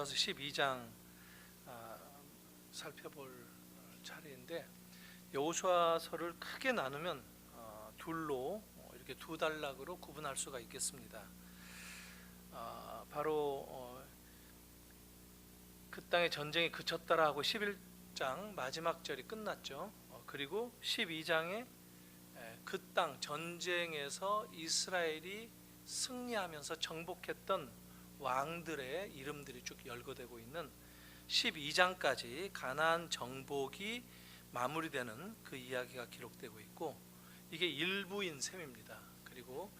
여호수아서 12장 살펴볼 차례인데, 여호수아서를 크게 나누면 둘로 이렇게 두 단락으로 구분할 수가 있겠습니다. 바로 그 땅의 전쟁이 그쳤다라 하고 11장 마지막 절이 끝났죠. 그리고 12장에 그 땅 전쟁에서 이스라엘이 승리하면서 정복했던 왕들의 이름들이 쭉 열거되고 있는 12장까지 가나안 정복이 마무리되는 그 이야기가 기록되고 있고, 이게 일부인 셈입니다. 그리고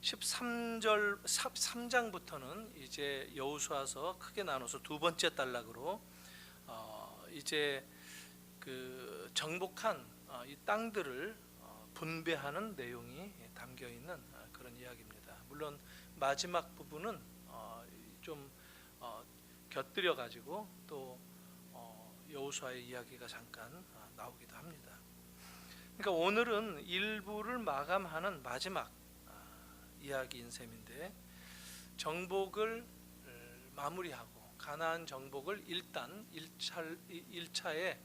3장부터는 이제 여호수아서 크게 나눠서 두 번째 단락으로 이제 그 정복한 이 땅들을 분배하는 내용이 담겨 있는 그런 이야기입니다. 물론 마지막 부분은 좀 곁들여 가지고 또 여호수아의 이야기가 잠깐 나오기도 합니다. 그러니까 오늘은 일부를 마감하는 마지막 이야기인 셈인데, 정복을 마무리하고 가나안 정복을 일단 1차에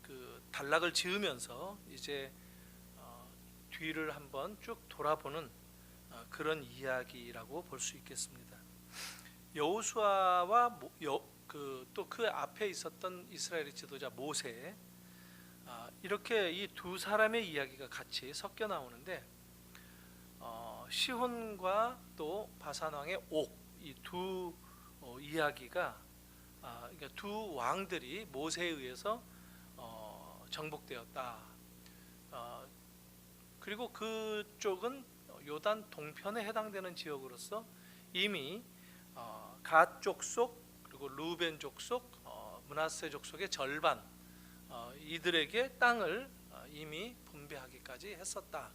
그 단락을 지으면서 이제 뒤를 한번 쭉 돌아보는 그런 이야기라고 볼 수 있겠습니다. 여호수아와 또 그 앞에 있었던 이스라엘의 지도자 모세, 이렇게 이 두 사람의 이야기가 같이 섞여 나오는데, 시혼과 또 바산 왕의 옥, 이 두 이야기가 그러니까 두 왕들이 모세에 의해서 정복되었다. 그리고 그쪽은 요단 동편에 해당되는 지역으로서 이미 갓 족속, 그리고 루벤 족속, 므낫세 족속의 절반 이들에게 땅을 이미 분배하기까지 했었다.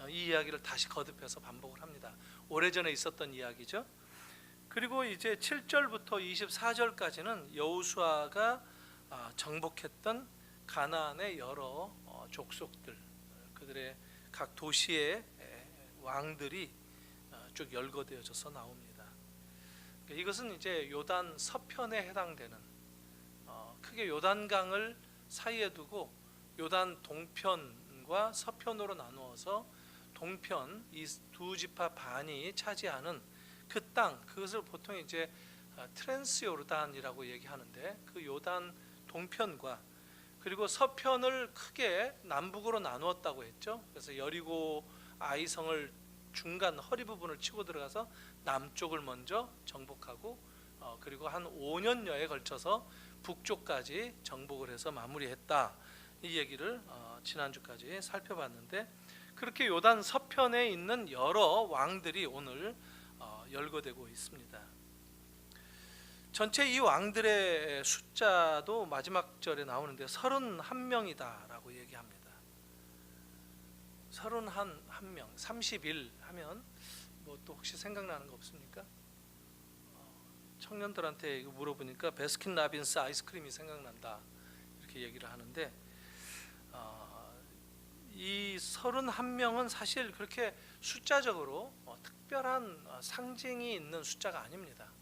이 이야기를 다시 거듭해서 반복을 합니다. 오래전에 있었던 이야기죠. 그리고 이제 7절부터 24절까지는 여호수아가 정복했던 가나안의 여러 족속들, 그들의 각 도시의 왕들이 쭉 열거되어져서 나옵니다. 이것은 이제 요단 서편에 해당되는, 크게 요단강을 사이에 두고 요단 동편과 서편으로 나누어서 동편 이 두 지파 반이 차지하는 그 땅, 그것을 보통 이제 트랜스 요르단이라고 얘기하는데, 그 요단 동편과 그리고 서편을 크게 남북으로 나누었다고 했죠. 그래서 여리고 아이성을 중간 허리 부분을 치고 들어가서 남쪽을 먼저 정복하고 그리고 한 5년여에 걸쳐서 북쪽까지 정복을 해서 마무리했다. 이 얘기를 지난주까지 살펴봤는데, 그렇게 요단 서편에 있는 여러 왕들이 오늘 열거되고 있습니다. 전체 이 왕들의 숫자도 마지막 절에 나오는데 31명이다 라고 얘기합니다. 31명, 31 하면 뭐 또 혹시 생각나는 거 없습니까? 청년들한테 이거 물어보니까 베스킨 라빈스 아이스크림이 생각난다 이렇게 얘기를 하는데, 이 31명은 사실 그렇게 숫자적으로 특별한 상징이 있는 숫자가 아닙니다.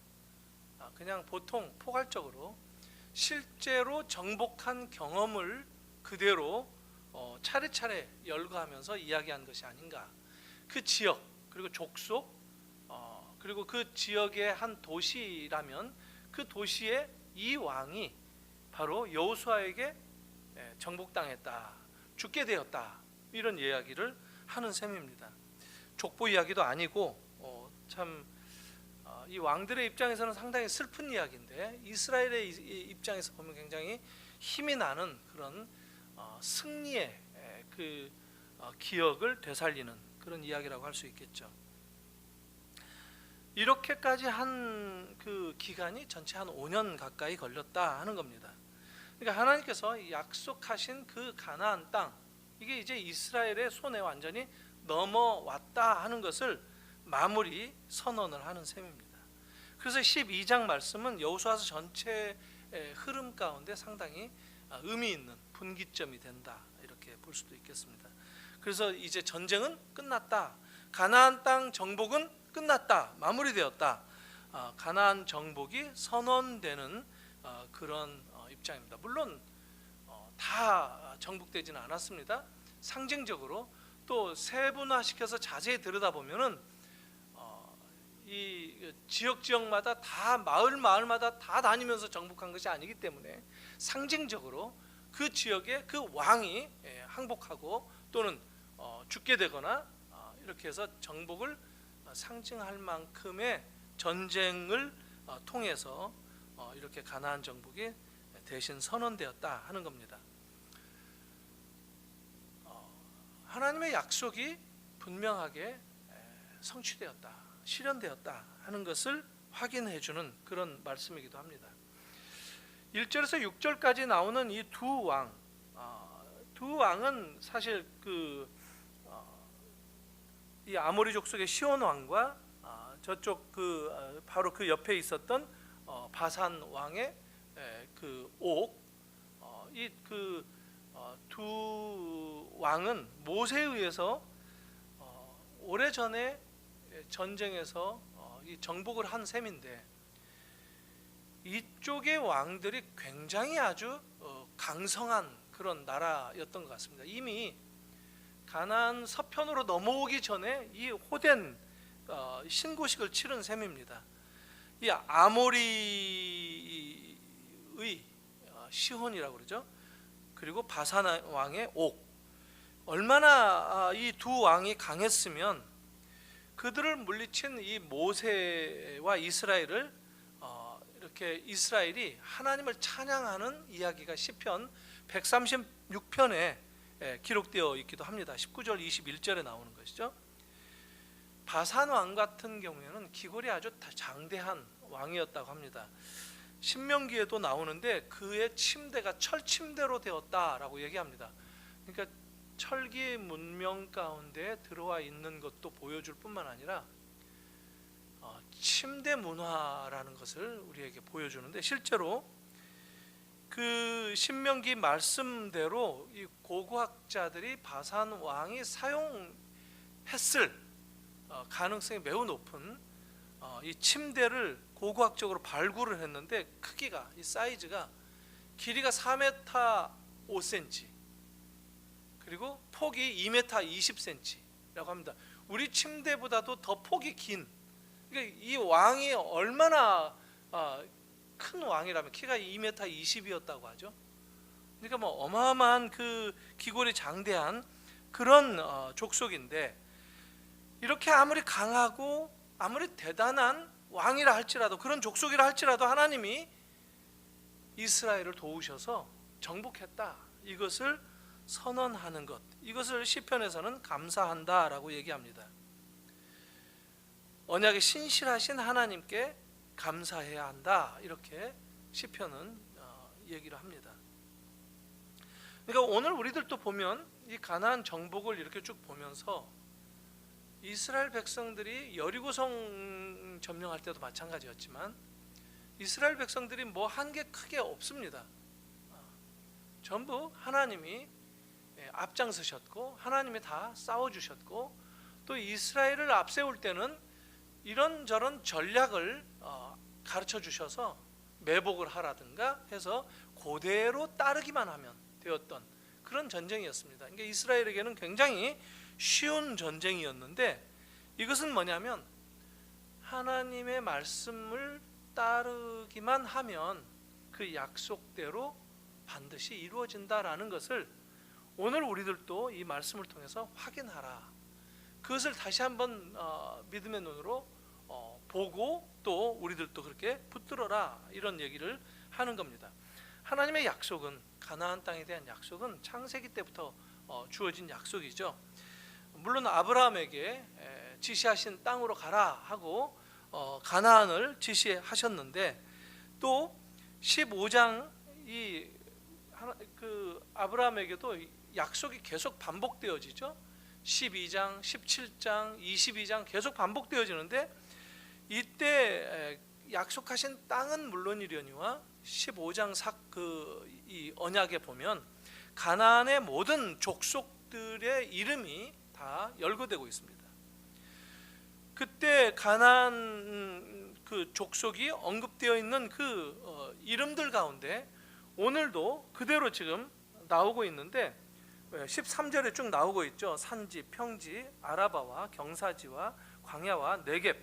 그냥 보통 포괄적으로 실제로 정복한 경험을 그대로 차례차례 열거하면서 이야기한 것이 아닌가. 그 지역, 그리고 족속, 그리고 그 지역의 한 도시라면 그 도시의 이 왕이 바로 여호수아에게 정복당했다, 죽게 되었다, 이런 이야기를 하는 셈입니다. 족보 이야기도 아니고 이 왕들의 입장에서는 상당히 슬픈 이야기인데, 이스라엘의 입장에서 보면 굉장히 힘이 나는 그런 승리의 그 기억을 되살리는 그런 이야기라고 할 수 있겠죠. 이렇게까지 한 그 기간이 전체 한 5년 가까이 걸렸다 하는 겁니다. 그러니까 하나님께서 약속하신 그 가나안 땅, 이게 이제 이스라엘의 손에 완전히 넘어왔다 하는 것을 마무리 선언을 하는 셈입니다. 그래서 12장 말씀은 여호수아서 전체의 흐름 가운데 상당히 의미 있는 분기점이 된다, 이렇게 볼 수도 있겠습니다. 그래서 이제 전쟁은 끝났다, 가나안 땅 정복은 끝났다, 마무리되었다. 가나안 정복이 선언되는 그런 입장입니다. 물론 다 정복되지는 않았습니다. 상징적으로 또 세분화시켜서 자세히 들여다보면은 이 지역마다 다 마을마다 다 다니면서 정복한 것이 아니기 때문에 상징적으로 그 지역의 그 왕이 항복하고 또는 죽게 되거나 이렇게 해서 정복을 상징할 만큼의 전쟁을 통해서 이렇게 가나안 정복이 대신 선언되었다 하는 겁니다. 하나님의 약속이 분명하게 성취되었다, 실현되었다 하는 것을 확인해 주는 그런 말씀이기도 합니다. 1절에서 6절까지 나오는 이 두 왕은 사실 이 아모리 족속의 시온 왕과 저쪽 바로 그 옆에 있었던 바산 왕의 이 두 왕은 모세에 의해서 오래전에 전쟁에서 이 정복을 한 셈인데, 이쪽의 왕들이 굉장히 아주 강성한 그런 나라였던 것 같습니다. 이미 가나안 서편으로 넘어오기 전에 이 호된 신고식을 치른 셈입니다. 이 아모리의 시혼이라고 그러죠. 그리고 바산 왕의 옥, 얼마나 이 두 왕이 강했으면 그들을 물리친 이 모세와 이스라엘을 이렇게 이스라엘이 하나님을 찬양하는 이야기가 시편 136편에 기록되어 있기도 합니다. 19절 21절에 나오는 것이죠. 바산 왕 같은 경우에는 기골이 아주 장대한 왕이었다고 합니다. 신명기에도 나오는데 그의 침대가 철침대로 되었다라고 얘기합니다. 그러니까 철기 문명 가운데 들어와 있는 것도 보여줄 뿐만 아니라 침대 문화라는 것을 우리에게 보여주는데, 실제로 그 신명기 말씀대로 이 고고학자들이 바산 왕이 사용했을 가능성이 매우 높은 이 침대를 고고학적으로 발굴을 했는데, 크기가, 이 사이즈가 길이가 4m 5cm 그리고 폭이 2m 20cm라고 합니다. 우리 침대보다도 더 폭이 긴, 그러니까 이 왕이 얼마나 큰 왕이라면 키가 2m 20이었다고 하죠. 그러니까 뭐 어마어마한 그 기골이 장대한 그런 족속인데, 이렇게 아무리 강하고 아무리 대단한 왕이라 할지라도, 그런 족속이라 할지라도 하나님이 이스라엘을 도우셔서 정복했다, 이것을 선언하는 것, 이것을 시편에서는 감사한다라고 얘기합니다. 언약에 신실하신 하나님께 감사해야 한다, 이렇게 시편은 얘기를 합니다. 그러니까 오늘 우리들도 보면 이 가나안 정복을 이렇게 쭉 보면서 이스라엘 백성들이 여리고성 점령할 때도 마찬가지였지만 이스라엘 백성들이 뭐 한 게 크게 없습니다. 전부 하나님이 앞장서셨고 하나님이 다 싸워주셨고, 또 이스라엘을 앞세울 때는 이런저런 전략을 가르쳐 주셔서 매복을 하라든가 해서 그대로 따르기만 하면 되었던 그런 전쟁이었습니다. 그러니까 이스라엘에게는 굉장히 쉬운 전쟁이었는데, 이것은 뭐냐면 하나님의 말씀을 따르기만 하면 그 약속대로 반드시 이루어진다라는 것을 오늘 우리들도 이 말씀을 통해서 확인하라, 그것을 다시 한번 믿음의 눈으로 보고 또 우리들도 그렇게 붙들어라, 이런 얘기를 하는 겁니다. 하나님의 약속은, 가나안 땅에 대한 약속은 창세기 때부터 주어진 약속이죠. 물론 아브라함에게 지시하신 땅으로 가라 하고 가나안을 지시하셨는데, 또 15장 그 아브라함에게도 약속이 계속 반복되어지죠. 12장, 17장, 22장 계속 반복되어지는데, 이때 약속하신 땅은 물론이려니와 15장 이 언약에 보면 가나안의 모든 족속들의 이름이 다 열거되고 있습니다. 그때 가나안 그 족속이 언급되어 있는 그 이름들 가운데 오늘도 그대로 지금 나오고 있는데 13절에 쭉 나오고 있죠. 산지, 평지, 아라바와 경사지와 광야와 네겝.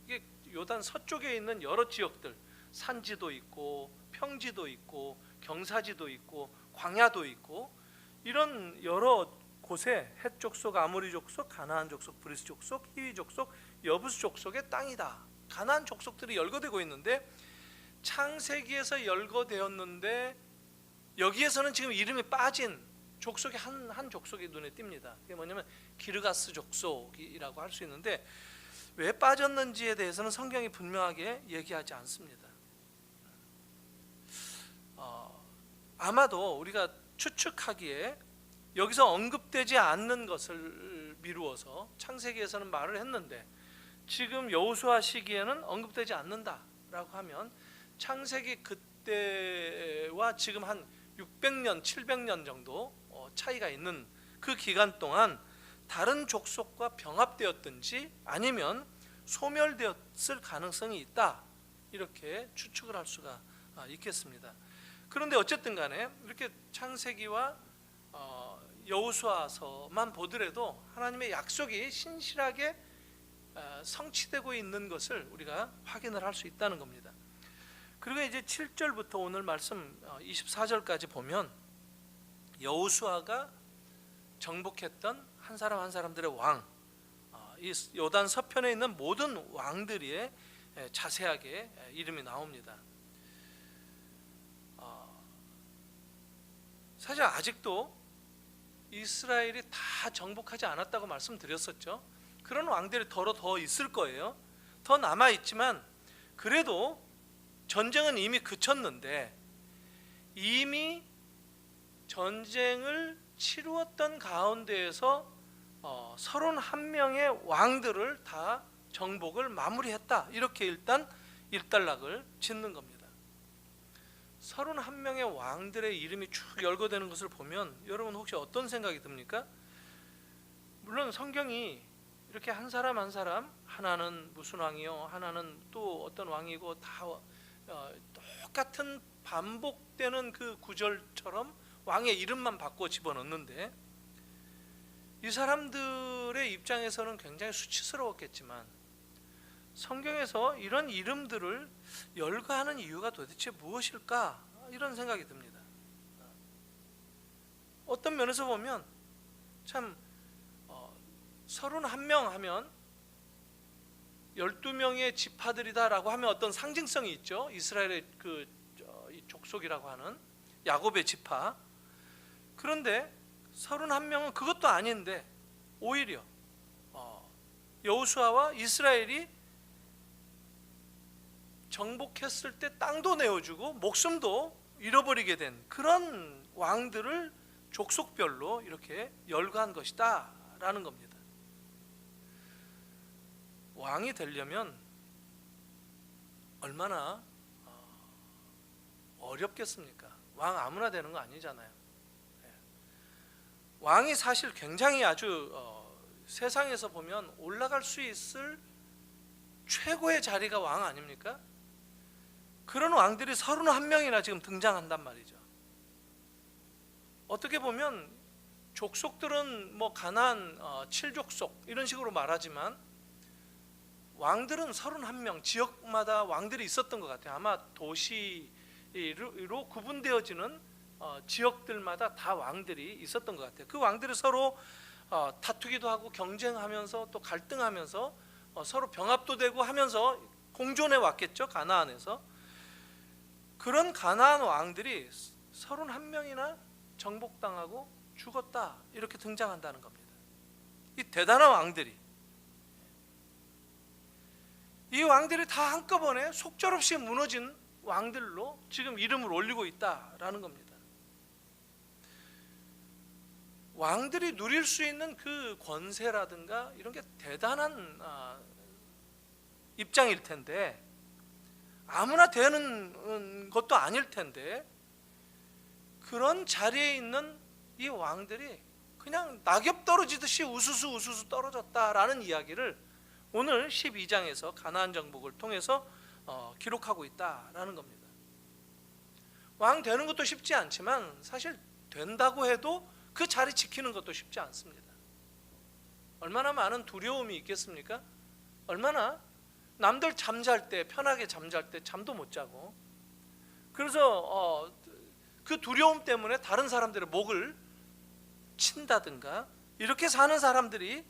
이게 요단 서쪽에 있는 여러 지역들, 산지도 있고 평지도 있고 경사지도 있고 광야도 있고, 이런 여러 곳에 헷 족속, 아모리 족속, 가나안 족속, 브리스 족속, 히위 족속, 여부스 족속의 땅이다. 가나안 족속들이 열거되고 있는데, 창세기에서 열거되었는데 여기에서는 지금 이름이 빠진 족속이 한 족속이 눈에 띕니다. 그게 뭐냐면 기르가스 족속이라고 할 수 있는데, 왜 빠졌는지에 대해서는 성경이 분명하게 얘기하지 않습니다. 아마도 우리가 추측하기에 여기서 언급되지 않는 것을 미루어서 창세기에서는 말을 했는데 지금 여호수아 시기에는 언급되지 않는다라고 하면, 창세기 그때와 지금 한 600년, 700년 정도 차이가 있는 그 기간 동안 다른 족속과 병합되었든지 아니면 소멸되었을 가능성이 있다, 이렇게 추측을 할 수가 있겠습니다. 그런데 어쨌든 간에 이렇게 창세기와 여호수아서만 보더라도 하나님의 약속이 신실하게 성취되고 있는 것을 우리가 확인을 할 수 있다는 겁니다. 그리고 이제 7절부터 오늘 말씀 24절까지 보면 여호수아가 정복했던 한 사람 한 사람들의 왕, 이 요단 서편에 있는 모든 왕들의 자세하게 이름이 나옵니다. 사실 아직도 이스라엘이 다 정복하지 않았다고 말씀드렸었죠. 그런 왕들이 더 있을 거예요. 더 남아 있지만 그래도 전쟁은 이미 그쳤는데, 이미 전쟁을 치루었던 가운데에서 31명의 왕들을 다 정복을 마무리했다, 이렇게 일단 일단락을 짓는 겁니다. 31명의 왕들의 이름이 쭉 열거되는 것을 보면 여러분 혹시 어떤 생각이 듭니까? 물론 성경이 이렇게 한 사람 한 사람, 하나는 무슨 왕이요, 하나는 또 어떤 왕이고, 다 똑같은 반복되는 그 구절처럼 왕의 이름만 바꿔 집어넣는데, 이 사람들의 입장에서는 굉장히 수치스러웠겠지만 성경에서 이런 이름들을 열거하는 이유가 도대체 무엇일까, 이런 생각이 듭니다. 어떤 면에서 보면 참 31명 하면 12명의 지파들이다라고 하면 어떤 상징성이 있죠. 이스라엘의 이 족속이라고 하는 야곱의 지파. 그런데 31명은 그것도 아닌데 오히려 여호수아와 이스라엘이 정복했을 때 땅도 내어주고 목숨도 잃어버리게 된 그런 왕들을 족속별로 이렇게 열거한 것이다 라는 겁니다. 왕이 되려면 얼마나 어렵겠습니까? 왕 아무나 되는 거 아니잖아요. 왕이 사실 굉장히 아주 세상에서 보면 올라갈 수 있을 최고의 자리가 왕 아닙니까? 그런 왕들이 31명이나 지금 등장한단 말이죠. 어떻게 보면 족속들은 뭐 가나안 7족속 이런 식으로 말하지만 왕들은 31명, 지역마다 왕들이 있었던 것 같아요. 아마 도시로 구분되어지는 지역들마다 다 왕들이 있었던 것 같아요. 그 왕들이 서로 다투기도 하고 경쟁하면서 또 갈등하면서 서로 병합도 되고 하면서 공존해 왔겠죠. 가나안에서. 그런 가나안 왕들이 31명이나 정복당하고 죽었다, 이렇게 등장한다는 겁니다. 이 대단한 왕들이, 이 왕들이 다 한꺼번에 속절없이 무너진 왕들로 지금 이름을 올리고 있다라는 겁니다. 왕들이 누릴 수 있는 그 권세라든가 이런 게 대단한 입장일 텐데, 아무나 되는 것도 아닐 텐데, 그런 자리에 있는 이 왕들이 그냥 낙엽 떨어지듯이 우수수 떨어졌다라는 이야기를 오늘 12장에서 가나안 정복을 통해서 기록하고 있다라는 겁니다. 왕 되는 것도 쉽지 않지만 사실 된다고 해도 그 자리 지키는 것도 쉽지 않습니다. 얼마나 많은 두려움이 있겠습니까? 얼마나 남들 잠잘 때, 편하게 잠잘 때 잠도 못 자고, 그래서 그 두려움 때문에 다른 사람들의 목을 친다든가 이렇게 사는 사람들이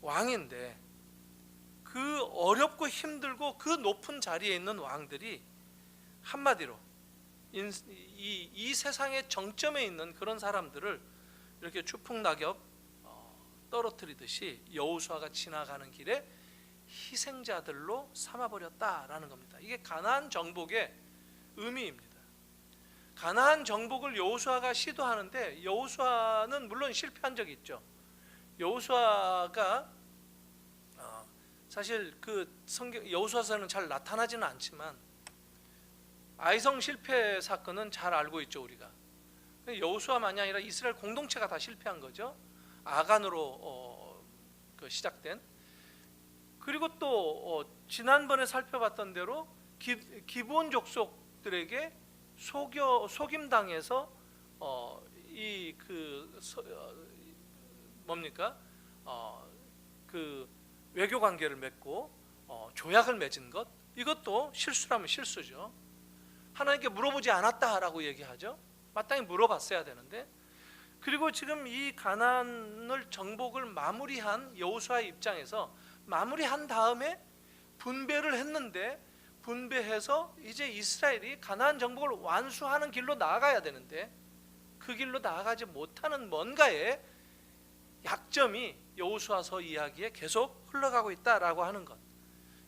왕인데, 그 어렵고 힘들고 그 높은 자리에 있는 왕들이 한마디로 이 세상의 정점에 있는 그런 사람들을 이렇게 추풍낙엽 떨어뜨리듯이 여호수아가 지나가는 길에 희생자들로 삼아버렸다라는 겁니다. 이게 가나안 정복의 의미입니다. 가나안 정복을 여호수아가 시도하는데 여호수아는 물론 실패한 적이 있죠. 여호수아가 사실 그 성경 여호수아서는 잘 나타나지는 않지만 아이성 실패 사건은 잘 알고 있죠, 우리가. 여호수아만이 아니라 이스라엘 공동체가 다 실패한 거죠. 아간으로 시작된. 그리고 또 지난번에 살펴봤던 대로 기브온 족속들에게 속임당해서 그 외교 관계를 맺고 조약을 맺은 것, 이것도 실수라면 실수죠. 하나님께 물어보지 않았다라고 얘기하죠. 마땅히 물어봤어야 되는데. 그리고 지금 이 가나안을 정복을 마무리한 여호수아의 입장에서 마무리한 다음에 분배를 했는데, 분배해서 이제 이스라엘이 가나안 정복을 완수하는 길로 나아가야 되는데 그 길로 나아가지 못하는 뭔가의 약점이 여호수아서 이야기에 계속 흘러가고 있다라고 하는 것,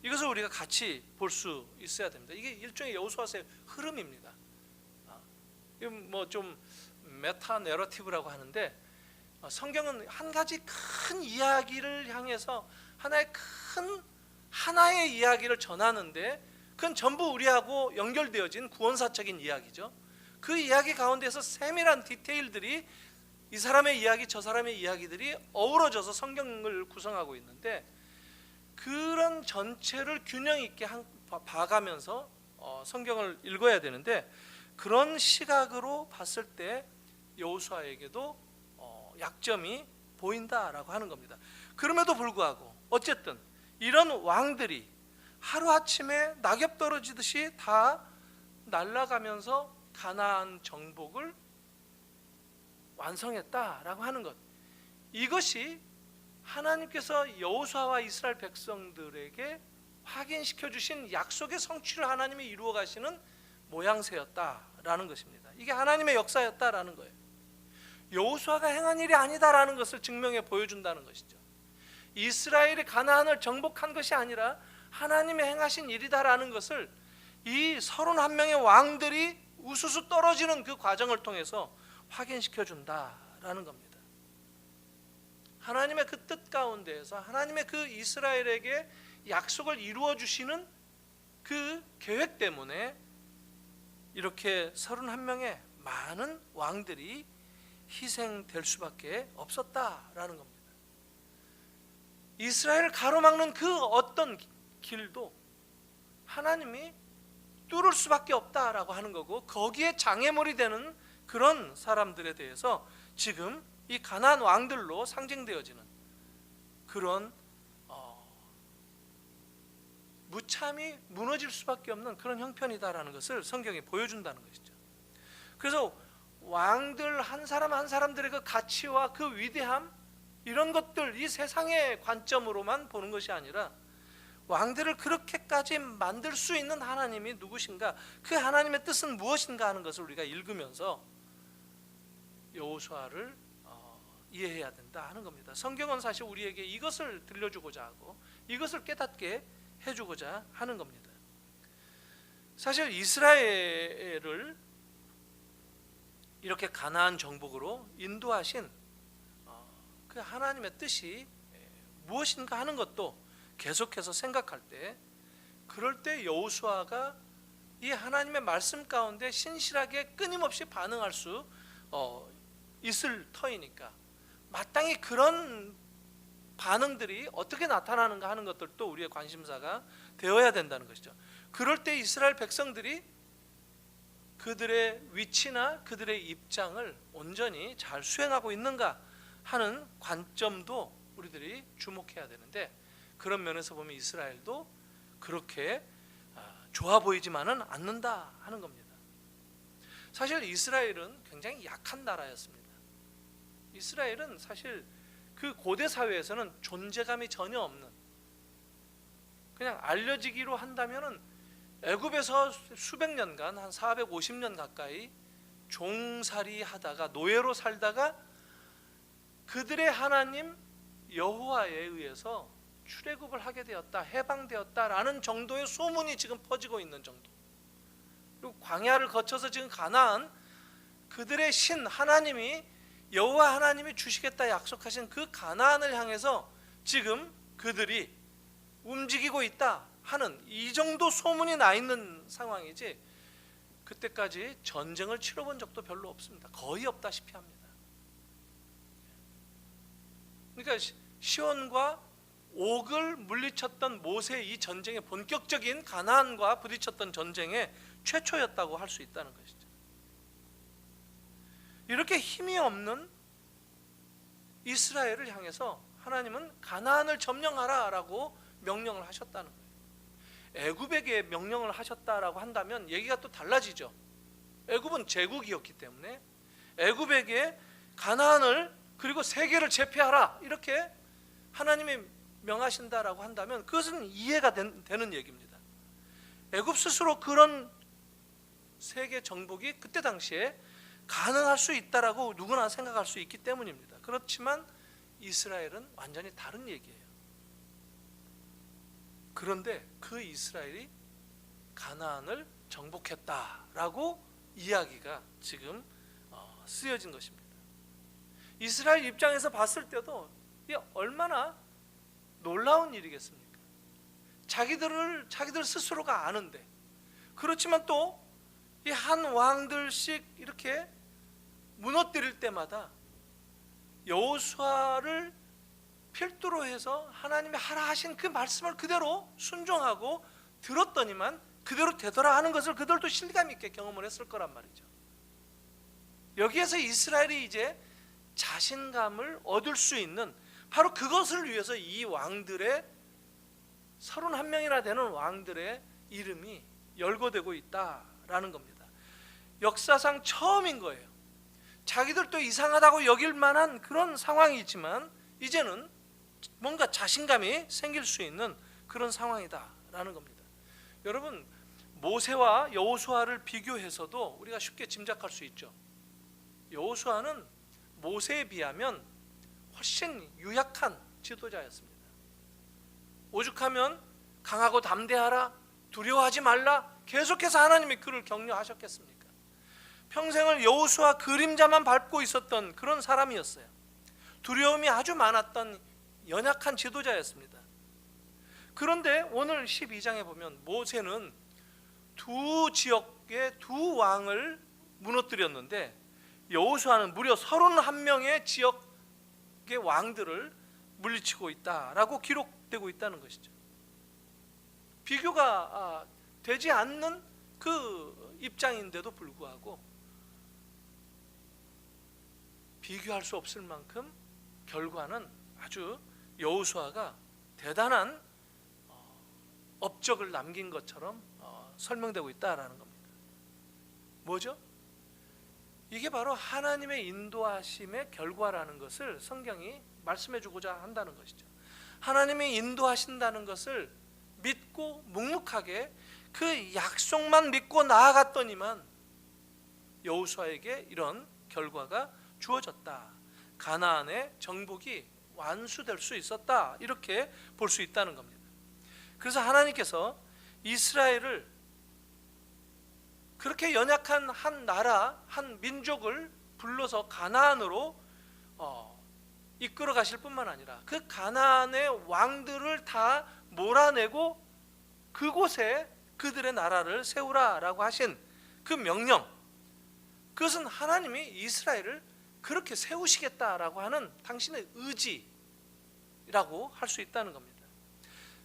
이것을 우리가 같이 볼 수 있어야 됩니다. 이게 일종의 여호수아서의 흐름입니다. 뭐 좀 메타 내러티브라고 하는데, 성경은 한 가지 큰 이야기를 향해서 하나의 이야기를 전하는데 그건 전부 우리하고 연결되어진 구원사적인 이야기죠. 그 이야기 가운데서 세밀한 디테일들이, 이 사람의 이야기 저 사람의 이야기들이 어우러져서 성경을 구성하고 있는데, 그런 전체를 균형 있게 봐가면서 성경을 읽어야 되는데, 그런 시각으로 봤을 때 여호수아에게도 약점이 보인다라고 하는 겁니다. 그럼에도 불구하고 어쨌든 이런 왕들이 하루아침에 낙엽 떨어지듯이 다 날아가면서 가나안 정복을 완성했다라고 하는 것, 이것이 하나님께서 여호수아와 이스라엘 백성들에게 확인시켜 주신 약속의 성취를 하나님이 이루어 가시는 모양새였다라는 것입니다. 이게 하나님의 역사였다라는 거예요. 여호수아가 행한 일이 아니다라는 것을 증명해 보여준다는 것이죠. 이스라엘이 가나안을 정복한 것이 아니라 하나님의 행하신 일이다라는 것을 이 31명의 왕들이 우수수 떨어지는 그 과정을 통해서 확인시켜 준다라는 겁니다. 하나님의 그 뜻 가운데에서 하나님의 그 이스라엘에게 약속을 이루어 주시는 그 계획 때문에 이렇게 31명의 많은 왕들이 희생될 수밖에 없었다라는 겁니다. 이스라엘을 가로막는 그 어떤 길도 하나님이 뚫을 수밖에 없다라고 하는 거고, 거기에 장애물이 되는 그런 사람들에 대해서 지금 이 가나안 왕들로 상징되어지는 그런 무참히 무너질 수밖에 없는 그런 형편이다라는 것을 성경이 보여준다는 것이죠. 그래서 왕들 한 사람 한 사람들의 그 가치와 그 위대함, 이런 것들 이 세상의 관점으로만 보는 것이 아니라 왕들을 그렇게까지 만들 수 있는 하나님이 누구신가, 그 하나님의 뜻은 무엇인가 하는 것을 우리가 읽으면서 여호수아를 이해해야 된다 하는 겁니다. 성경은 사실 우리에게 이것을 들려주고자 하고 이것을 깨닫게 해주고자 하는 겁니다. 사실 이스라엘을 이렇게 가나안 정복으로 인도하신 그 하나님의 뜻이 무엇인가 하는 것도 계속해서 생각할 때, 그럴 때 여호수아가 이 하나님의 말씀 가운데 신실하게 끊임없이 반응할 수 있을 터이니까 마땅히 그런 반응들이 어떻게 나타나는가 하는 것들도 우리의 관심사가 되어야 된다는 것이죠. 그럴 때 이스라엘 백성들이 그들의 위치나 그들의 입장을 온전히 잘 수행하고 있는가 하는 관점도 우리들이 주목해야 되는데, 그런 면에서 보면 이스라엘도 그렇게 좋아 보이지만은 않는다 하는 겁니다. 사실 이스라엘은 굉장히 약한 나라였습니다. 이스라엘은 사실 그 고대 사회에서는 존재감이 전혀 없는, 그냥 알려지기로 한다면은 애굽에서 수백 년간 한 450년 가까이 종살이 하다가 노예로 살다가 그들의 하나님 여호와에 의해서 출애굽을 하게 되었다, 해방되었다라는 정도의 소문이 지금 퍼지고 있는 정도. 그리고 광야를 거쳐서 지금 가나안, 그들의 신 하나님이, 여호와 하나님이 주시겠다 약속하신 그 가나안을 향해서 지금 그들이 움직이고 있다 하는 이 정도 소문이 나 있는 상황이지, 그때까지 전쟁을 치러본 적도 별로 없습니다. 거의 없다시피 합니다. 그러니까 시온과 옥을 물리쳤던 모세의 이 전쟁의 본격적인 가나안과 부딪혔던 전쟁의 최초였다고 할 수 있다는 것이죠. 이렇게 힘이 없는 이스라엘을 향해서 하나님은 가나안을 점령하라 라고 명령을 하셨다는 거예요. 애굽에게 명령을 하셨다라고 한다면 얘기가 또 달라지죠. 애굽은 제국이었기 때문에 애굽에게 가나안을 그리고 세계를 제패하라 이렇게 하나님이 명하신다라고 한다면 그것은 이해가 되는 얘기입니다. 애굽 스스로 그런 세계 정복이 그때 당시에 가능할 수 있다라고 누구나 생각할 수 있기 때문입니다. 그렇지만 이스라엘은 완전히 다른 얘기예요. 그런데 그 이스라엘이 가나안을 정복했다라고 이야기가 지금 쓰여진 것입니다. 이스라엘 입장에서 봤을 때도 이게 얼마나 놀라운 일이겠습니까? 자기들 스스로가 아는데, 그렇지만 또 이 한 왕들씩 이렇게 무너뜨릴 때마다 여호수아를 필두로 해서 하나님이 하라 하신 그 말씀을 그대로 순종하고 들었더니만 그대로 되더라 하는 것을 그들도 실감 있게 경험을 했을 거란 말이죠. 여기에서 이스라엘이 이제 자신감을 얻을 수 있는, 바로 그것을 위해서 이 왕들의 31명이나 되는 왕들의 이름이 열거되고 있다라는 겁니다. 역사상 처음인 거예요. 자기들도 이상하다고 여길 만한 그런 상황이지만 이제는 뭔가 자신감이 생길 수 있는 그런 상황이다라는 겁니다. 여러분, 모세와 여호수아를 비교해서도 우리가 쉽게 짐작할 수 있죠. 여호수아는 모세에 비하면 훨씬 유약한 지도자였습니다. 오죽하면 강하고 담대하라, 두려워하지 말라, 계속해서 하나님이 그를 격려하셨겠습니까? 평생을 여호수아 그림자만 밟고 있었던 그런 사람이었어요. 두려움이 아주 많았던 연약한 지도자였습니다. 그런데 오늘 12장에 보면 모세는 두 지역의 두 왕을 무너뜨렸는데 여호수아는 무려 31명의 지역의 왕들을 물리치고 있다라고 기록되고 있다는 것이죠. 비교가 되지 않는 그 입장인데도 불구하고 비교할 수 없을 만큼 결과는 아주 여호수아가 대단한 업적을 남긴 것처럼 설명되고 있다라는 겁니다. 뭐죠? 이게 바로 하나님의 인도하심의 결과라는 것을 성경이 말씀해 주고자 한다는 것이죠. 하나님이 인도하신다는 것을 믿고 묵묵하게 그 약속만 믿고 나아갔더니만 여호수아에게 이런 결과가 주어졌다. 가나안의 정복이 완수될 수 있었다. 이렇게 볼 수 있다는 겁니다. 그래서 하나님께서 이스라엘을 그렇게 연약한 한 나라, 한 민족을 불러서 가나안으로 이끌어 가실 뿐만 아니라 그 가나안의 왕들을 다 몰아내고 그곳에 그들의 나라를 세우라라고 하신 그 명령, 그것은 하나님이 이스라엘을 그렇게 세우시겠다라고 하는 당신의 의지, 일이라고 할 수 있다는 겁니다.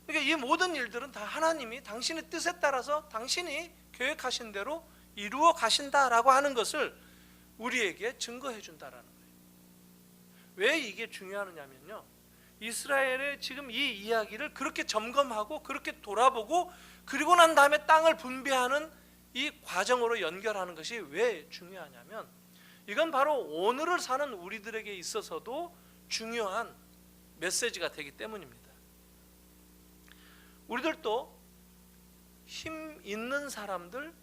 그러니까 이 모든 일들은 다 하나님이 당신의 뜻에 따라서 당신이 계획하신 대로 이루어 가신다라고 하는 것을 우리에게 증거해 준다라는 거예요. 왜 이게 중요하냐면요, 이스라엘의 지금 이 이야기를 그렇게 점검하고 그렇게 돌아보고 그리고 난 다음에 땅을 분배하는 이 과정으로 연결하는 것이 왜 중요하냐면, 이건 바로 오늘을 사는 우리들에게 있어서도 중요한 메시지가 되기 때문입니다. 우리들도 힘 있는 사람들보다도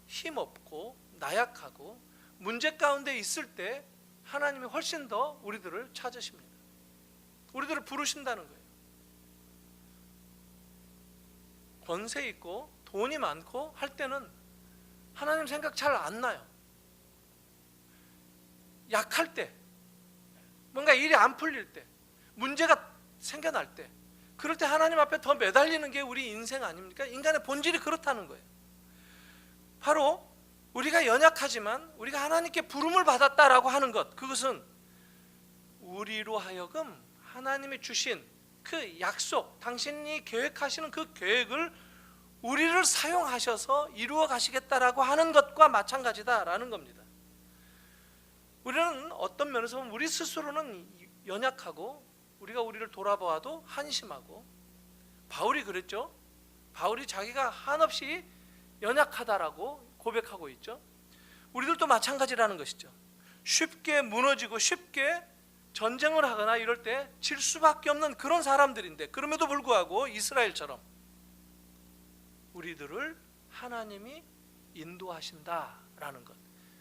힘없고 나약하고 문제 가운데 있을 때 하나님이 훨씬 더 우리들을 찾으십니다. 우리들을 부르신다는 거예요. 권세 있고 돈이 많고 할 때는 하나님 생각 잘 안 나요. 약할 때, 뭔가 일이 안 풀릴 때, 문제가 생겨날 때, 그럴 때 하나님 앞에 더 매달리는 게 우리 인생 아닙니까? 인간의 본질이 그렇다는 거예요. 바로 우리가 연약하지만 우리가 하나님께 부름을 받았다라고 하는 것, 그것은 우리로 하여금 하나님이 주신 그 약속, 당신이 계획하시는 그 계획을 우리를 사용하셔서 이루어 가시겠다라고 하는 것과 마찬가지다라는 겁니다. 우리는 어떤 면에서 보면 우리 스스로는 연약하고 우리가 우리를 돌아보아도 한심하고, 바울이 그랬죠. 바울이 자기가 한없이 연약하다라고 고백하고 있죠. 우리들도 마찬가지라는 것이죠. 쉽게 무너지고 쉽게 전쟁을 하거나 이럴 때 질 수밖에 없는 그런 사람들인데, 그럼에도 불구하고 이스라엘처럼 우리들을 하나님이 인도하신다라는 것,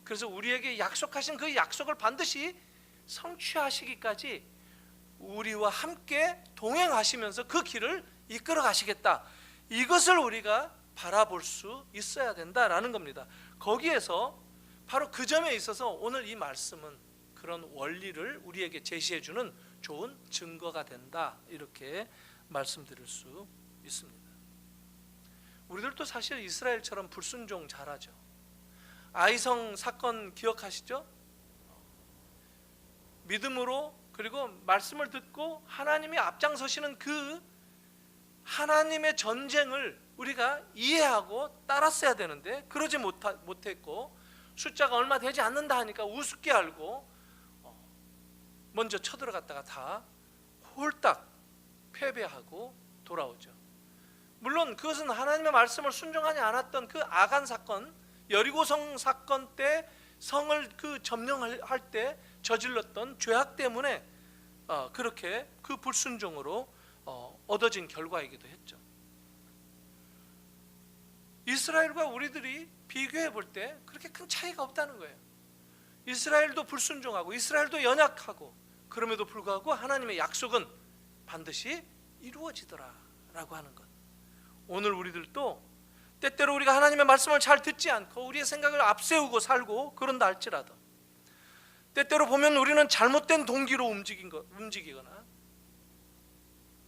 그래서 우리에게 약속하신 그 약속을 반드시 성취하시기까지 우리와 함께 동행하시면서 그 길을 이끌어 가시겠다, 이것을 우리가 바라볼 수 있어야 된다라는 겁니다. 거기에서 바로 그 점에 있어서 오늘 이 말씀은 그런 원리를 우리에게 제시해 주는 좋은 증거가 된다, 이렇게 말씀드릴 수 있습니다. 우리들도 사실 이스라엘처럼 불순종 잘하죠. 아이성 사건 기억하시죠? 믿음으로, 그리고 말씀을 듣고 하나님이 앞장서시는 그 하나님의 전쟁을 우리가 이해하고 따랐어야 되는데 그러지 못했고, 숫자가 얼마 되지 않는다 하니까 우습게 알고 먼저 쳐들어갔다가 다 홀딱 패배하고 돌아오죠. 물론 그것은 하나님의 말씀을 순종하지 않았던 그 아간 사건, 여리고성 사건 때 성을 그 점령할 때 저질렀던 죄악 때문에 그렇게 그 불순종으로 얻어진 결과이기도 했죠. 이스라엘과 우리들이 비교해 볼 때 그렇게 큰 차이가 없다는 거예요. 이스라엘도 불순종하고 이스라엘도 연약하고, 그럼에도 불구하고 하나님의 약속은 반드시 이루어지더라라고 하는 것. 오늘 우리들도 때때로 우리가 하나님의 말씀을 잘 듣지 않고 우리의 생각을 앞세우고 살고 그런다 할지라도, 때때로 보면 우리는 잘못된 동기로 움직이거나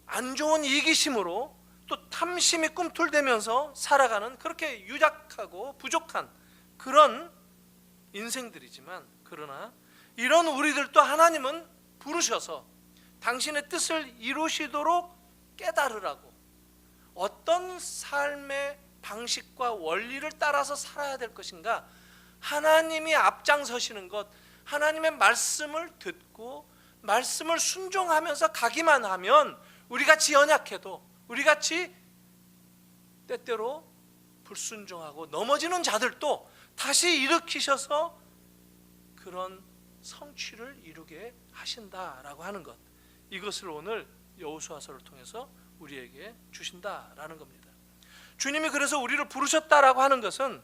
안 좋은 이기심으로 또 탐심이 꿈틀대면서 살아가는, 그렇게 유약하고 부족한 그런 인생들이지만, 그러나 이런 우리들도 하나님은 부르셔서 당신의 뜻을 이루시도록 깨달으라고, 어떤 삶의 방식과 원리를 따라서 살아야 될 것인가, 하나님이 앞장서시는 것, 하나님의 말씀을 듣고 말씀을 순종하면서 가기만 하면, 우리같이 연약해도, 우리같이 때때로 불순종하고 넘어지는 자들도 다시 일으키셔서 그런 성취를 이루게 하신다라고 하는 것, 이것을 오늘 여호수아서를 통해서 우리에게 주신다라는 겁니다. 주님이 그래서 우리를 부르셨다라고 하는 것은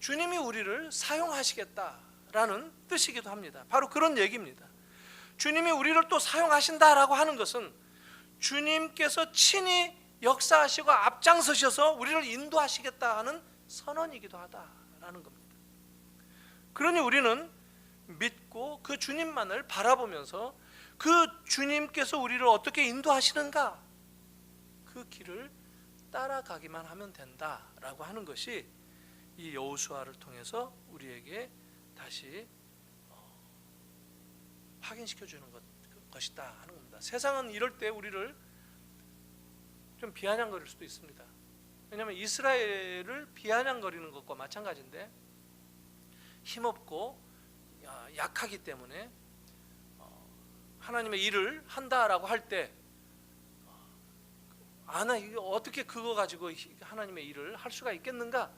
주님이 우리를 사용하시겠다라는 뜻이기도 합니다. 바로 그런 얘기입니다. 주님이 우리를 또 사용하신다라고 하는 것은 주님께서 친히 역사하시고 앞장서셔서 우리를 인도하시겠다 하는 선언이기도 하다라는 겁니다. 그러니 우리는 믿고 그 주님만을 바라보면서 그 주님께서 우리를 어떻게 인도하시는가, 그 길을 따라가기만 하면 된다라고 하는 것이 이 여호수아를 통해서 우리에게 다시 확인시켜 주는 것, 것이다 하는 겁니다. 세상은 이럴 때 우리를 좀 비아냥거릴 수도 있습니다. 왜냐하면 이스라엘을 비아냥거리는 것과 마찬가지인데, 힘없고 약하기 때문에 하나님의 일을 한다라고 할 때 어떻게 그거 가지고 하나님의 일을 할 수가 있겠는가,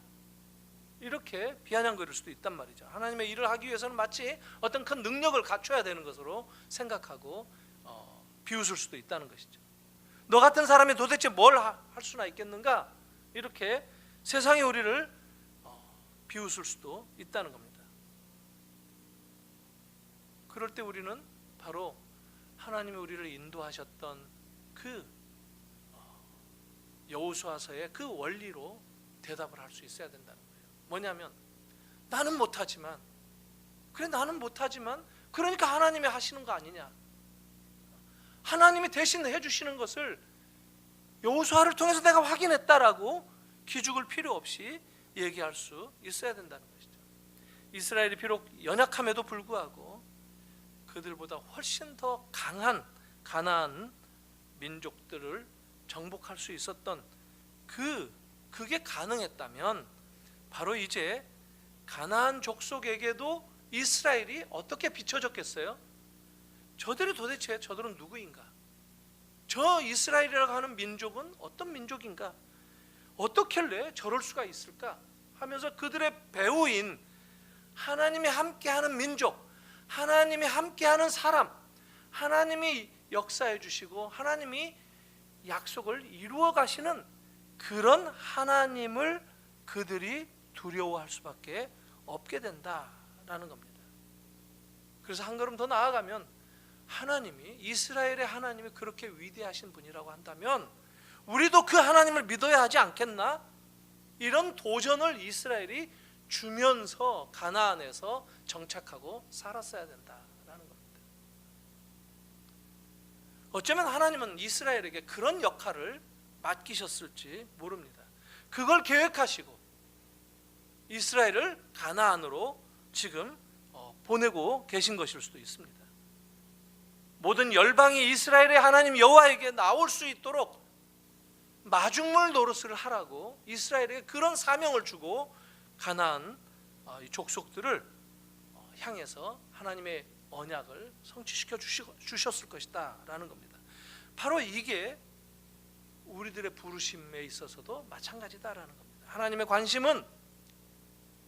이렇게 비아냥거릴 수도 있단 말이죠. 하나님의 일을 하기 위해서는 마치 어떤 큰 능력을 갖춰야 되는 것으로 생각하고 비웃을 수도 있다는 것이죠. 너 같은 사람이 도대체 뭘 할 수나 있겠는가, 이렇게 세상이 우리를 비웃을 수도 있다는 겁니다. 그럴 때 우리는 바로 하나님이 우리를 인도하셨던 그 여호수아서의 그 원리로 대답을 할 수 있어야 된다는 거예요. 뭐냐면, 나는 못하지만, 그래 나는 못하지만 그러니까 하나님이 하시는 거 아니냐, 하나님이 대신 해주시는 것을 여호수아를 통해서 내가 확인했다라고 기죽을 필요 없이 얘기할 수 있어야 된다는 것이죠. 이스라엘이 비록 연약함에도 불구하고 그들보다 훨씬 더 강한 가나안 민족들을 정복할 수 있었던 그게 가능했다면, 바로 이제 가나안 족속에게도 이스라엘이 어떻게 비춰졌겠어요? 저들은 누구인가? 저 이스라엘이라고 하는 민족은 어떤 민족인가? 어떻길래 저럴 수가 있을까? 하면서 그들의 배후인 하나님이 함께하는 민족, 하나님이 함께하는 사람, 하나님이 역사해 주시고 하나님이 약속을 이루어 가시는 그런 하나님을 그들이 두려워할 수밖에 없게 된다라는 겁니다. 그래서 한 걸음 더 나아가면, 하나님이, 이스라엘의 하나님이 그렇게 위대하신 분이라고 한다면 우리도 그 하나님을 믿어야 하지 않겠나? 이런 도전을 이스라엘이 주면서 가나안에서 정착하고 살았어야 된다라는 겁니다. 어쩌면 하나님은 이스라엘에게 그런 역할을 맡기셨을지 모릅니다. 그걸 계획하시고 이스라엘을 가나안으로 지금 보내고 계신 것일 수도 있습니다. 모든 열방이 이스라엘의 하나님 여호와에게 나올 수 있도록 마중물 노릇을 하라고 이스라엘에게 그런 사명을 주고 가나안 족속들을 향해서 하나님의 언약을 성취시켜 주셨을 것이다 라는 겁니다. 바로 이게 우리들의 부르심에 있어서도 마찬가지다라는 겁니다. 하나님의 관심은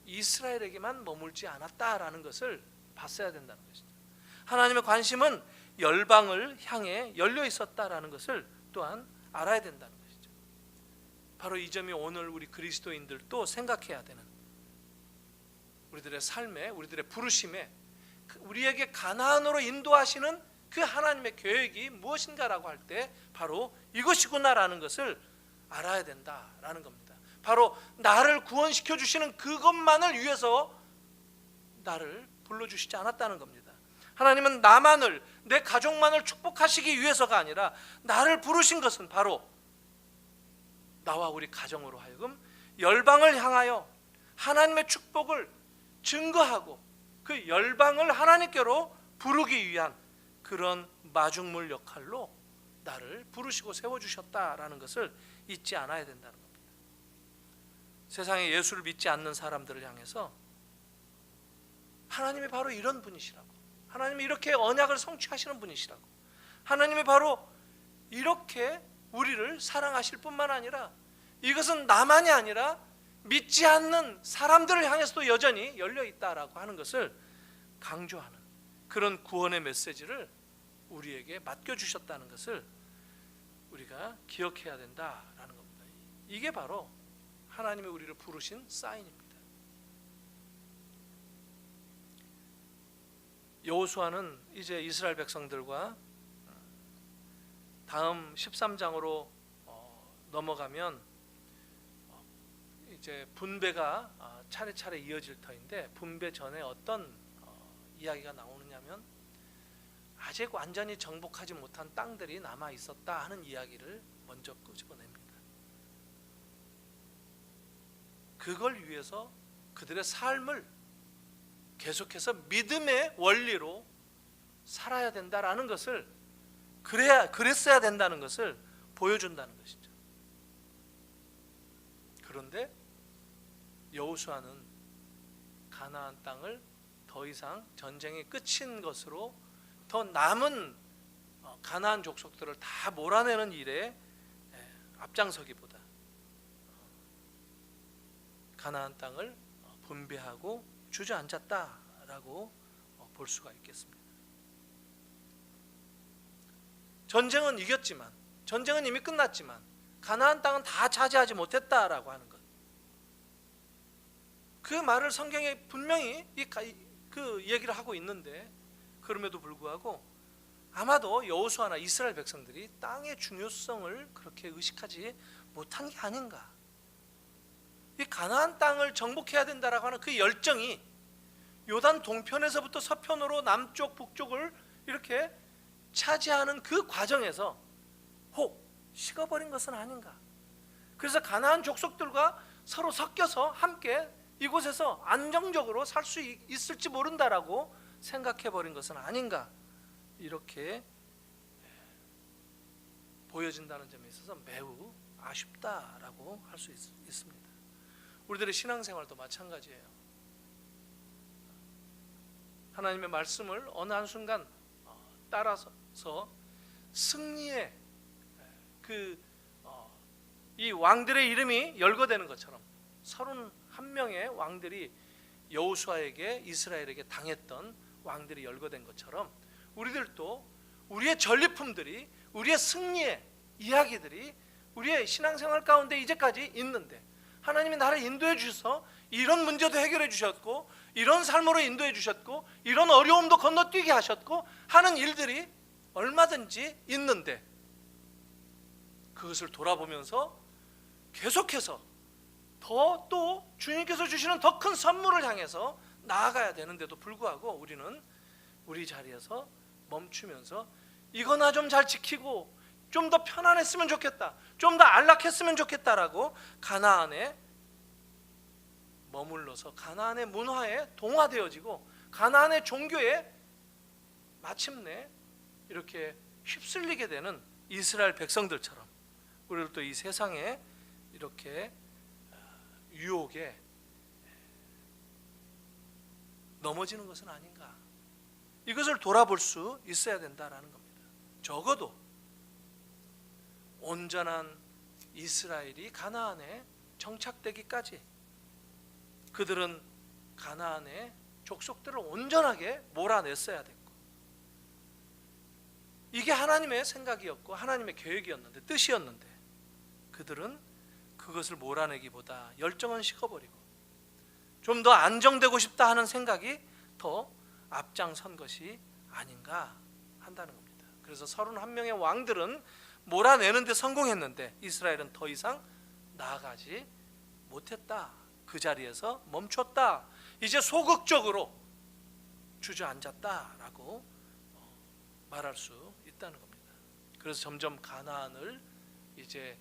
이스라엘에게만 머물지 않았다라는 것을 봤어야 된다는 것이죠. 하나님의 관심은 열방을 향해 열려 있었다라는 것을 또한 알아야 된다는 것이죠. 바로 이 점이 오늘 우리 그리스도인들도 생각해야 되는, 우리들의 삶에, 우리들의 부르심에 우리에게 가나안으로 인도하시는 그 하나님의 계획이 무엇인가라고 할 때 바로 이것이구나라는 것을 알아야 된다라는 겁니다. 바로 나를 구원시켜 주시는 그것만을 위해서 나를 불러주시지 않았다는 겁니다. 하나님은 나만을, 내 가족만을 축복하시기 위해서가 아니라 나를 부르신 것은 바로 나와 우리 가정으로 하여금 열방을 향하여 하나님의 축복을 증거하고 그 열방을 하나님께로 부르기 위한 그런 마중물 역할로 나를 부르시고 세워주셨다라는 것을 잊지 않아야 된다는 겁니다. 세상에 예수를 믿지 않는 사람들을 향해서 하나님이 바로 이런 분이시라고, 하나님이 이렇게 언약을 성취하시는 분이시라고, 하나님이 바로 이렇게 우리를 사랑하실 뿐만 아니라 이것은 나만이 아니라 믿지 않는 사람들을 향해서도 여전히 열려있다라고 하는 것을 강조하는 그런 구원의 메시지를 우리에게 맡겨주셨다는 것을 우리가 기억해야 된다라는 겁니다. 이게 바로 하나님이 우리를 부르신 사인입니다. 여호수아는 이제 이스라엘 백성들과 다음 13장으로 넘어가면 이제 분배가 차례차례 이어질 터인데, 분배 전에 어떤 이야기가 나오느냐면 아직 완전히 정복하지 못한 땅들이 남아 있었다 하는 이야기를 먼저 끄집어냅니다. 그걸 위해서 그들의 삶을 계속해서 믿음의 원리로 살아야 된다라는 것을 그랬어야 된다는 것을 보여준다는 것이죠. 그런데 여호수아는 가나안 땅을 더 이상 전쟁이 끝인 것으로 더 남은 가나안 족속들을 다 몰아내는 일에 앞장서기보다 가나안 땅을 분배하고 주저앉았다라고 볼 수가 있겠습니다. 전쟁은 이겼지만, 전쟁은 이미 끝났지만 가나안 땅은 다 차지하지 못했다라고 하는 것. 그 말을 성경에 분명히 그 얘기를 하고 있는데, 그럼에도 불구하고 아마도 여호수아나 이스라엘 백성들이 땅의 중요성을 그렇게 의식하지 못한 게 아닌가. 이 가나안 땅을 정복해야 된다라고 하는 그 열정이 요단 동편에서부터 서편으로 남쪽 북쪽을 이렇게 차지하는 그 과정에서 혹 식어버린 것은 아닌가. 그래서 가나안 족속들과 서로 섞여서 함께 이곳에서 안정적으로 살 수 있을지 모른다라고 생각해버린 것은 아닌가, 이렇게 보여진다는 점에 있어서 매우 아쉽다라고 할 수 있습니다. 우리들의 신앙생활도 마찬가지예요. 하나님의 말씀을 어느 한순간 따라서 승리의 이 왕들의 이름이 열거되는 것처럼 31명의 왕들이 여호수아에게, 이스라엘에게 당했던 왕들이 열거된 것처럼 우리들도 우리의 전리품들이, 우리의 승리의 이야기들이 우리의 신앙생활 가운데 이제까지 있는데, 하나님이 나를 인도해 주셔서 이런 문제도 해결해 주셨고, 이런 삶으로 인도해 주셨고, 이런 어려움도 건너뛰게 하셨고 하는 일들이 얼마든지 있는데, 그것을 돌아보면서 계속해서 또 주님께서 주시는 더 큰 선물을 향해서 나아가야 되는데도 불구하고 우리는 우리 자리에서 멈추면서 이거 나 좀 잘 지키고 좀 더 편안했으면 좋겠다, 좀 더 안락했으면 좋겠다라고 가나안에 머물러서 가나안의 문화에 동화되어지고 가나안의 종교에 마침내 이렇게 휩쓸리게 되는 이스라엘 백성들처럼 우리도 이 세상에 이렇게 유혹에 넘어지는 것은 아닌가. 이것을 돌아볼 수 있어야 된다라는 겁니다. 적어도 온전한 이스라엘이 가나안에 정착되기까지 그들은 가나안의 족속들을 온전하게 몰아냈어야 됐고, 이게 하나님의 생각이었고 하나님의 계획이었는데, 뜻이었는데, 그들은 그것을 몰아내기보다 열정은 식어버리고 좀 더 안정되고 싶다 하는 생각이 더 앞장선 것이 아닌가 한다는 겁니다. 그래서 31명의 왕들은 몰아내는 데 성공했는데 이스라엘은 더 이상 나아가지 못했다. 그 자리에서 멈췄다. 이제 소극적으로 주저앉았다라고 말할 수 있다는 겁니다. 그래서 점점 가나안을 이제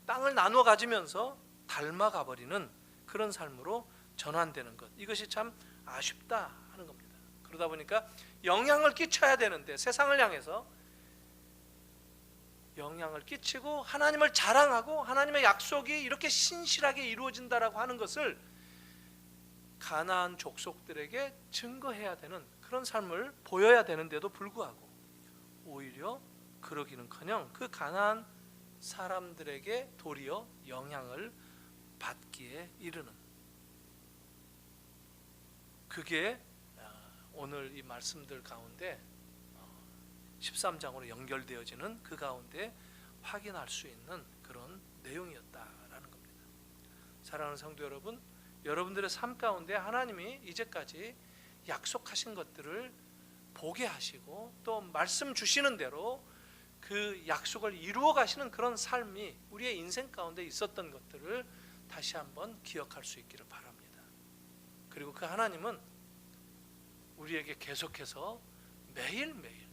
땅을 나누어 가지면서 닮아가 버리는 그런 삶으로 전환되는 것, 이것이 참 아쉽다 하는 겁니다. 그러다 보니까 영향을 끼쳐야 되는데, 세상을 향해서 영향을 끼치고 하나님을 자랑하고 하나님의 약속이 이렇게 신실하게 이루어진다라고 하는 것을 가나안 족속들에게 증거해야 되는 그런 삶을 보여야 되는데도 불구하고 오히려 그러기는커녕 그 가나안 사람들에게 도리어 영향을 받기에 이르는, 그게 오늘 이 말씀들 가운데 13장으로 연결되어지는 그 가운데 확인할 수 있는 그런 내용이었다라는 겁니다. 사랑하는 성도 여러분, 여러분들의 삶 가운데 하나님이 이제까지 약속하신 것들을 보게 하시고 또 말씀 주시는 대로 그 약속을 이루어 가시는 그런 삶이 우리의 인생 가운데 있었던 것들을 다시 한번 기억할 수 있기를 바랍니다. 그리고 그 하나님은 우리에게 계속해서 매일매일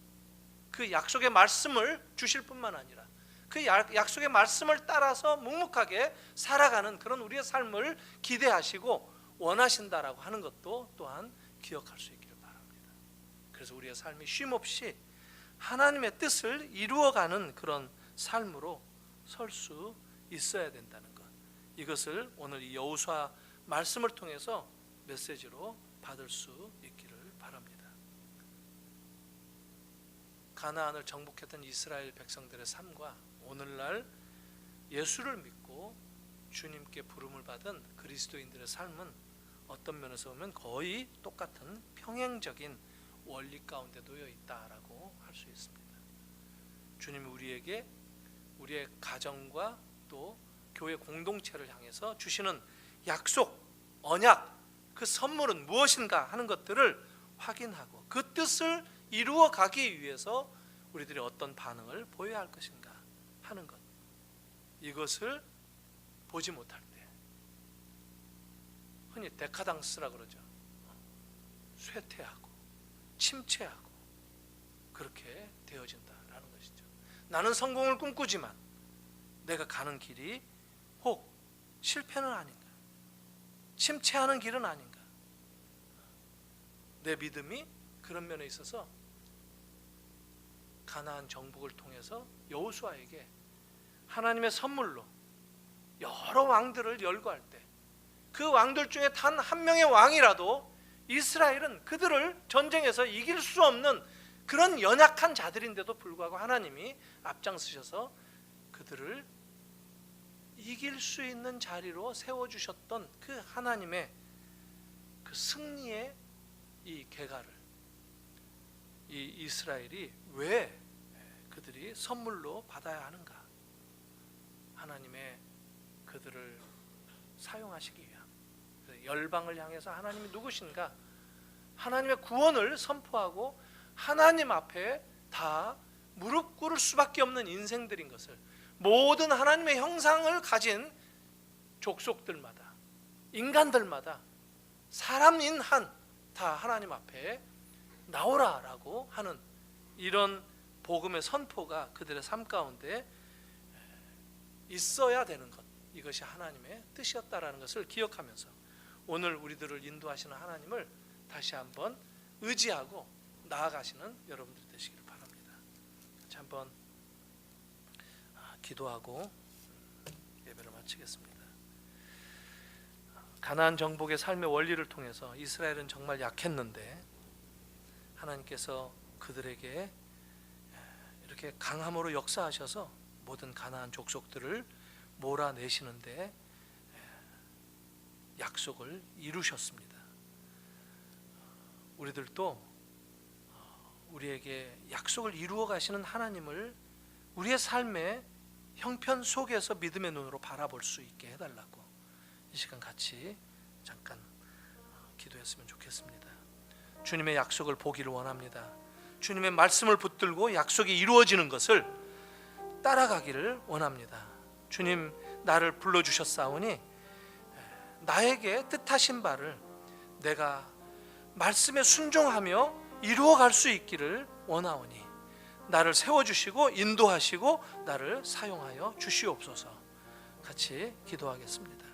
그 약속의 말씀을 주실 뿐만 아니라 그 약속의 말씀을 따라서 묵묵하게 살아가는 그런 우리의 삶을 기대하시고 원하신다라고 하는 것도 또한 기억할 수 있기를 바랍니다. 그래서 우리의 삶이 쉼없이 하나님의 뜻을 이루어가는 그런 삶으로 설 수 있어야 된다는 것, 이것을 오늘 이 여호수아 말씀을 통해서 메시지로 받을 수 있기를 바랍니다. 가나안을 정복했던 이스라엘 백성들의 삶과 오늘날 예수를 믿고 주님께 부름을 받은 그리스도인들의 삶은 어떤 면에서 보면 거의 똑같은 평행적인 원리 가운데 놓여 있다라고 할 수 있습니다. 주님이 우리에게 우리의 가정과 또 교회 공동체를 향해서 주시는 약속, 언약, 그 선물은 무엇인가 하는 것들을 확인하고 그 뜻을 이루어 가기 위해서 우리들이 어떤 반응을 보여야 할 것인가 하는 것, 이것을 보지 못할 때 흔히 데카당스라 그러죠. 쇠퇴하고 침체하고 그렇게 되어진다라는 것이죠. 나는 성공을 꿈꾸지만 내가 가는 길이 혹 실패는 아닌가, 침체하는 길은 아닌가. 내 믿음이 그런 면에 있어서 가나안 정복을 통해서 여호수아에게 하나님의 선물로 여러 왕들을 열거할 때 그 왕들 중에 단 한 명의 왕이라도 이스라엘은 그들을 전쟁에서 이길 수 없는 그런 연약한 자들인데도 불구하고 하나님이 앞장서셔서 그들을 이길 수 있는 자리로 세워주셨던 그 하나님의 그 승리의 이 계가를 이 이스라엘이 왜 그들이 선물로 받아야 하는가? 하나님의 그들을 사용하시기 위함. 열방을 향해서 하나님이 누구신가? 하나님의 구원을 선포하고 하나님 앞에 다 무릎 꿇을 수밖에 없는 인생들인 것을 모든 하나님의 형상을 가진 족속들마다 인간들마다 사람인 한 다 하나님 앞에 나오라라고 하는 이런 복음의 선포가 그들의 삶 가운데 있어야 되는 것, 이것이 하나님의 뜻이었다라는 것을 기억하면서 오늘 우리들을 인도하시는 하나님을 다시 한번 의지하고 나아가시는 여러분들 되시기를 바랍니다. 같이 한번 기도하고 예배를 마치겠습니다. 가나안 정복의 삶의 원리를 통해서 이스라엘은 정말 약했는데 하나님께서 그들에게 이렇게 강함으로 역사하셔서 모든 가나안 족속들을 몰아내시는데 약속을 이루셨습니다. 우리들도 우리에게 약속을 이루어 가시는 하나님을 우리의 삶의 형편 속에서 믿음의 눈으로 바라볼 수 있게 해달라고 이 시간 같이 잠깐 기도했으면 좋겠습니다. 주님의 약속을 보기를 원합니다. 주님의 말씀을 붙들고 약속이 이루어지는 것을 따라가기를 원합니다. 주님, 나를 불러주셨사오니 나에게 뜻하신 바를 내가 말씀에 순종하며 이루어갈 수 있기를 원하오니 나를 세워주시고 인도하시고 나를 사용하여 주시옵소서. 같이 기도하겠습니다.